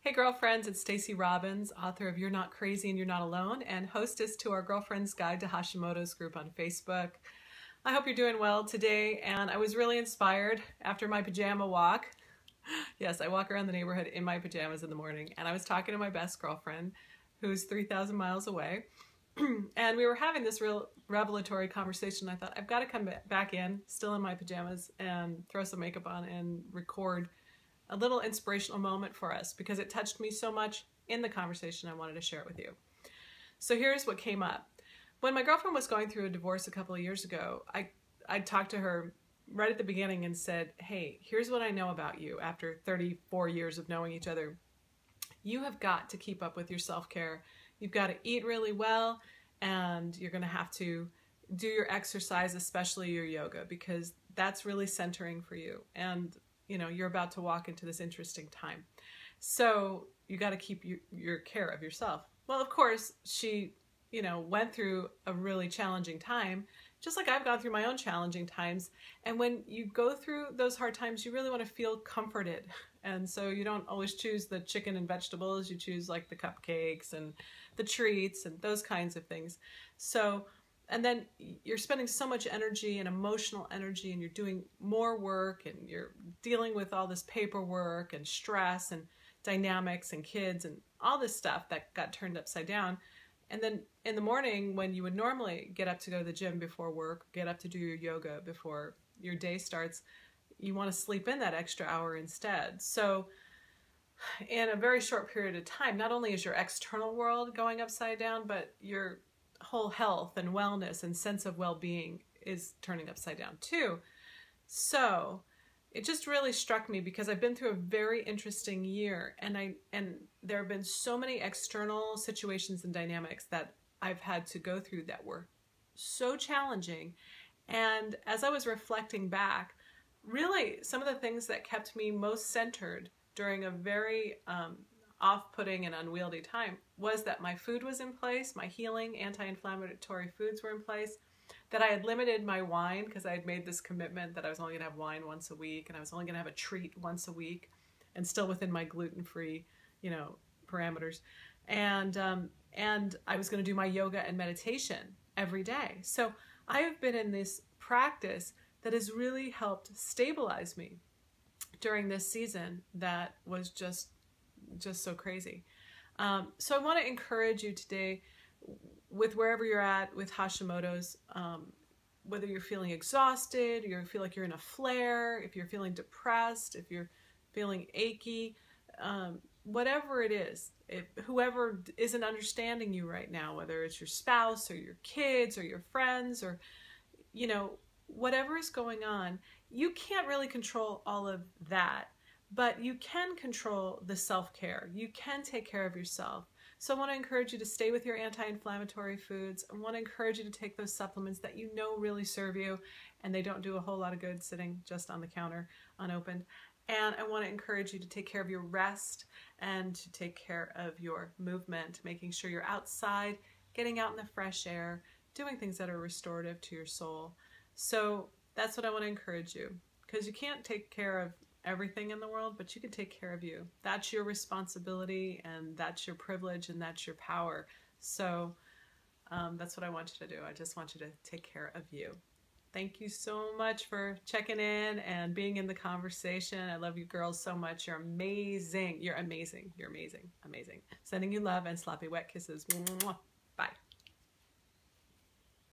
Hey girlfriends, it's Stacey Robbins, author of You're Not Crazy and You're Not Alone, and hostess to our Girlfriend's Guide to Hashimoto's group on Facebook. I hope you're doing well today, and I was really inspired after my pajama walk. Yes, I walk around the neighborhood in my pajamas in the morning, and I was talking to my best girlfriend, who's 3,000 miles away, and we were having this real revelatory conversation. I thought, I've got to come back in, still in my pajamas, and throw some makeup on and record a little inspirational moment for us because it touched me so much in the conversation. I wanted to share it with you. So here's what came up. When my girlfriend was going through a divorce a couple of years ago, I talked to her right at the beginning and said, hey, here's what I know about you after 34 years of knowing each other. You have got to keep up with your self-care. You've got to eat really well, and you're going to have to do your exercise, especially your yoga, because that's really centering for you. And you know, you're about to walk into this interesting time. So you got to keep your care of yourself. Well, of course, she, went through a really challenging time, just like I've gone through my own challenging times. And when you go through those hard times, you really want to feel comforted. And so you don't always choose the chicken and vegetables. You choose like the cupcakes and the treats and those kinds of things. And then you're spending so much energy and emotional energy, and you're doing more work, and you're dealing with all this paperwork and stress and dynamics and kids and all this stuff that got turned upside down. And then in the morning, when you would normally get up to go to the gym before work, get up to do your yoga before your day starts, you want to sleep in that extra hour instead. So in a very short period of time, not only is your external world going upside down, but your whole health and wellness and sense of well-being is turning upside down too. So it just really struck me because I've been through a very interesting year, and there have been so many external situations and dynamics that I've had to go through that were so challenging. And as I was reflecting back, really some of the things that kept me most centered during a very off-putting and unwieldy time was that my food was in place, my healing anti-inflammatory foods were in place, that I had limited my wine because I had made this commitment that I was only going to have wine once a week, and I was only going to have a treat once a week, and still within my gluten-free, parameters. And I was going to do my yoga and meditation every day. So I have been in this practice that has really helped stabilize me during this season that was just so crazy. So I want to encourage you today, with wherever you're at with Hashimoto's, whether you're feeling exhausted, you feel like you're in a flare, if you're feeling depressed, if you're feeling achy, whatever it is, whoever isn't understanding you right now, whether it's your spouse or your kids or your friends or, whatever is going on, you can't really control all of that. But you can control the self-care. You can take care of yourself. So I want to encourage you to stay with your anti-inflammatory foods. I want to encourage you to take those supplements that you know really serve you, and they don't do a whole lot of good sitting just on the counter unopened. And I want to encourage you to take care of your rest and to take care of your movement, making sure you're outside, getting out in the fresh air, doing things that are restorative to your soul. So that's what I want to encourage you, because you can't take care of everything in the world, but you can take care of you. That's your responsibility, and that's your privilege, and that's your power. So that's what I want you to do. I just want you to take care of you. Thank you so much for checking in and being in the conversation. I love you girls so much. You're amazing. You're amazing. You're amazing. Amazing. Sending you love and sloppy wet kisses. Bye.